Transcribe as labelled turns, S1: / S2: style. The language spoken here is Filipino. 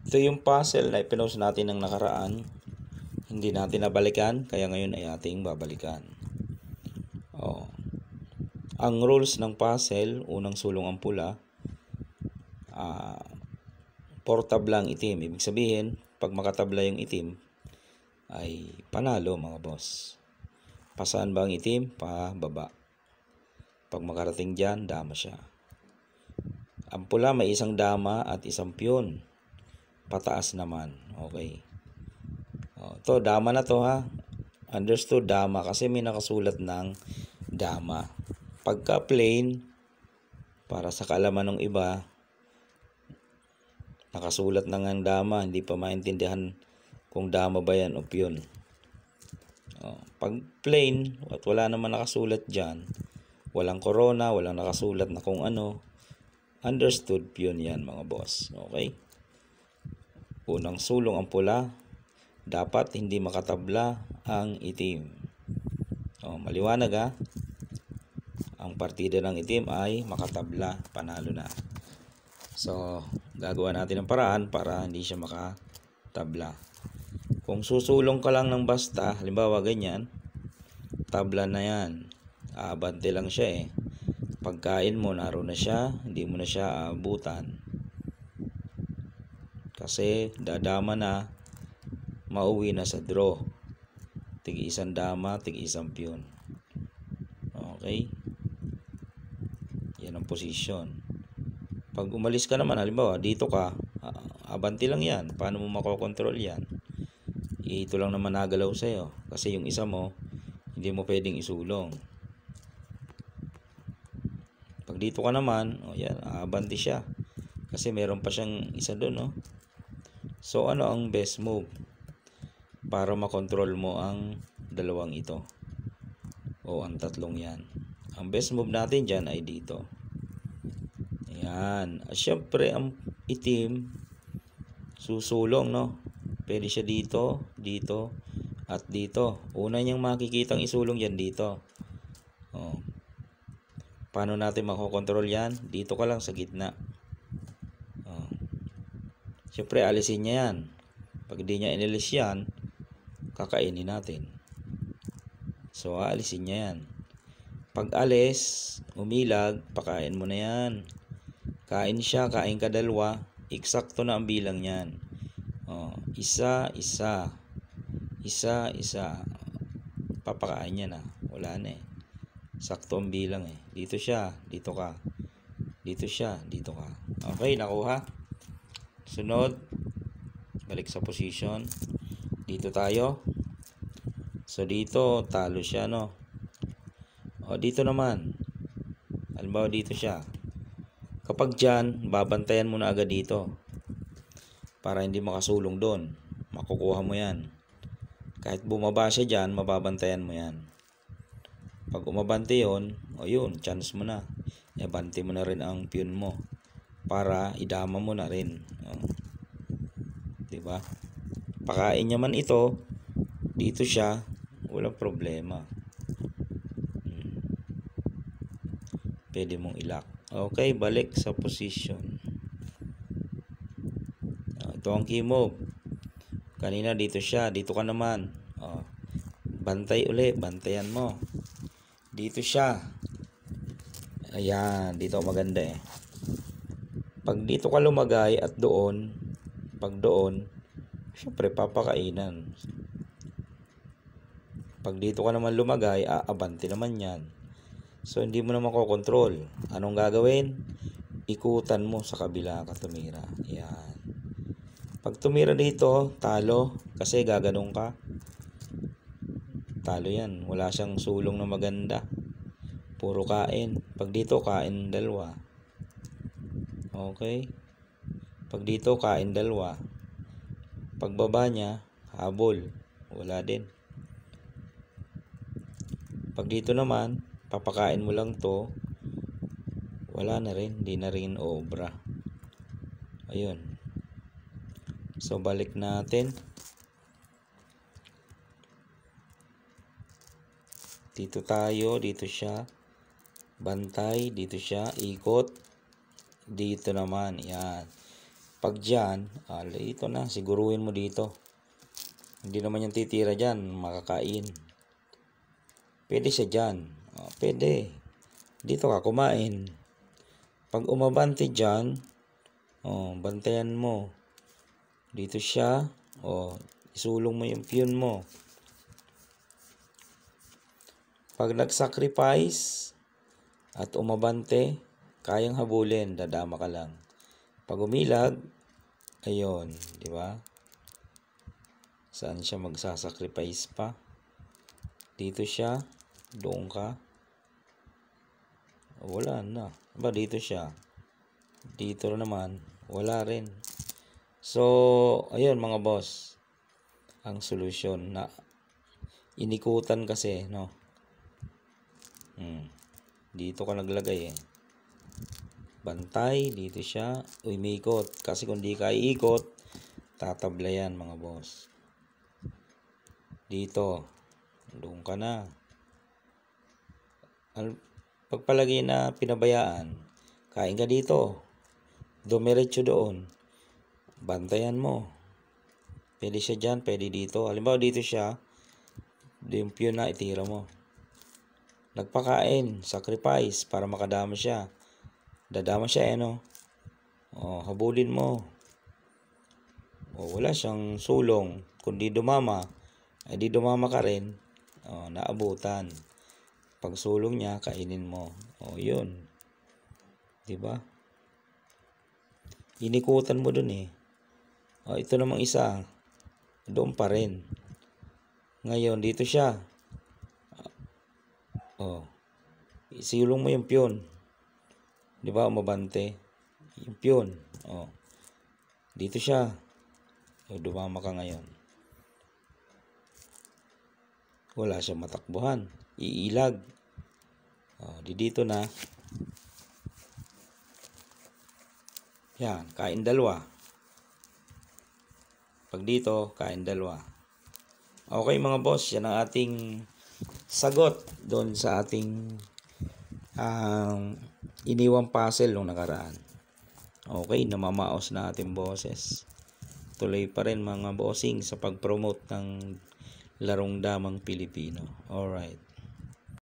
S1: Ito yung puzzle na ipinost natin ng nakaraan. Hindi natin nabalikan, kaya ngayon ay ating babalikan. Ang rules ng puzzle, unang sulong ang pula, 4 tabla ang itim. Ibig sabihin, pag makatabla yung itim, ay panalo mga boss. Pasaan ba ang itim? Pababa. Pag makarating dyan, dama siya. Ang pula may isang dama at isang piyon. Pataas naman. Okay. Ito, dama na to ha. Understood, dama kasi may nakasulat ng dama. Pagka plain, para sa kaalaman ng iba, nakasulat na ng dama, hindi pa maintindihan kung dama ba yan o piyon. Pag plain at wala naman nakasulat dyan, walang corona, walang nakasulat na kung ano, understood, piyon yan mga boss. Okay? Unang sulong ang pula, dapat hindi makatabla ang itim. Maliwanag ha? Ang partida ng itim ay makatabla, panalo na. So, gagawa natin ng paraan para hindi siya makatabla. Kung susulong ka lang ng basta, halimbawa ganyan, tabla na yan. Aabante lang siya eh. Pagkain mo, naroon na siya, hindi mo na siya aabutan. Kasi dadama na, mauwi na sa draw. Tig-isang dama, tig-isang piyon. Okay? Yan ang posisyon. Pag umalis ka naman, halimbawa, dito ka, abanti lang yan. Paano mo makokontrol yan? Ito lang naman nagalaw sa'yo. Kasi yung isa mo, hindi mo pwedeng isulong. Pag dito ka naman, yan, abanti siya. Kasi meron pa siyang isa doon, no? So, ano ang best move? Para makontrol mo ang dalawang ito. O ang tatlong yan. Ang best move natin dyan ay dito. Ayan. Siyempre, ang itim, susulong, no? Pwede siya dito, dito, at dito. Una niyang makikitang isulong yan dito. Paano natin makokontrol yan? Dito ka lang sa gitna. Siyempre, alisin niya yan. Pag di niya inalis yan, kakainin natin. So, alisin niya yan. Pag alis, umilag, pakain mo na yan. Kain siya, kain ka dalawa, eksakto na ang bilang niyan. Isa, isa. Isa, isa. Papakain niya na. Wala na eh. Sakto ang bilang eh. Dito siya, dito ka. Dito siya, dito ka. Okay, nakuha. Sunod, balik sa position. Dito tayo. So, dito, talo siya, no? Dito naman. Halimbawa, dito siya. Kapag dyan, babantayan mo na agad dito. Para hindi makasulong doon. Makukuha mo yan. Kahit bumaba siya dyan, mababantayan mo yan. Pag umabante yun, yun, chance mo na. Ibante mo na rin ang piyon mo. Para idama mo na rin. Diba? Pakain niya man ito, dito siya, walang problema. Pwede mong ilak. Okay, balik sa position. Ito ang key move. Kanina dito siya, dito ka naman. Bantay uli, bantayan mo. Dito siya. Ayan, dito maganda eh. Pag dito ka lumagay at doon, pag doon, syempre papakainan. Pag dito ka naman lumagay, abante naman yan. So, hindi mo na makokontrol. Anong gagawin? Ikutan mo sa kabila ka tumira. Yan. Pag tumira dito, talo. Kasi gaganong ka. Talo yan. Wala siyang sulong na maganda. Puro kain. Pag dito, kain dalawa. Okay? Pag dito, kain dalawa. Pagbaba niya, habol. Wala din. Pag dito naman, papakain mo lang to, wala na rin, di na rin obra. Ayun. So, balik natin. Dito tayo, dito siya. Bantay, dito siya, ikot. Dito naman, yan. Pag dyan, ito na, siguruhin mo dito. Hindi naman yung titira dyan, makakain. Pwede siya dyan. Pwede. Dito ka kumain. Pag umabante dyan, bantayan mo. Dito siya, isulong mo yung piyon mo. Pag nag-sacrifice at umabante, kayang habulin, dadama ka lang. Pag umilag, ayun, di ba? Saan siya magsasacrifice pa? Dito siya, doon ka. Wala na. Dito siya. Dito naman, wala rin. So, ayun mga boss. Ang solusyon na inikutan kasi, no? Dito ka naglagay eh. Bantay, dito siya, umikot. Kasi kung di ka iikot, tatablayan mga boss. Dito, doon ka na. Pagpalagay na pinabayaan, kain ka dito. Dumiretso doon. Bantayan mo. Pwede siya dyan, pwede dito. Halimbawa dito siya, yung piyon na itira mo. Nagpakain, sacrifice para makadama siya. Dadama siya no? Habulin mo. Wala siyang sulong. Kundi dumama, di dumama ka rin. Naabutan. Pag sulong niya, kainin mo. Yun. Diba? Inikutan mo dun eh. Ito namang isa. Doon pa rin. Ngayon, dito siya. Isulong mo yung piyon. Diba? Umabante. Yung piyon. Dito siya. Dumama ka ngayon. Wala siyang matakbuhan. Iilag. Dito na. Yan, kain dalawa. Pag dito, kain dalawa. Okay mga boss, yan ang ating sagot doon sa ating iniwang puzzle nung nakaraan. Okay, namamaos na ating boses. Tuloy pa rin mga bossing sa pag-promote ng larong damang Pilipino. Alright.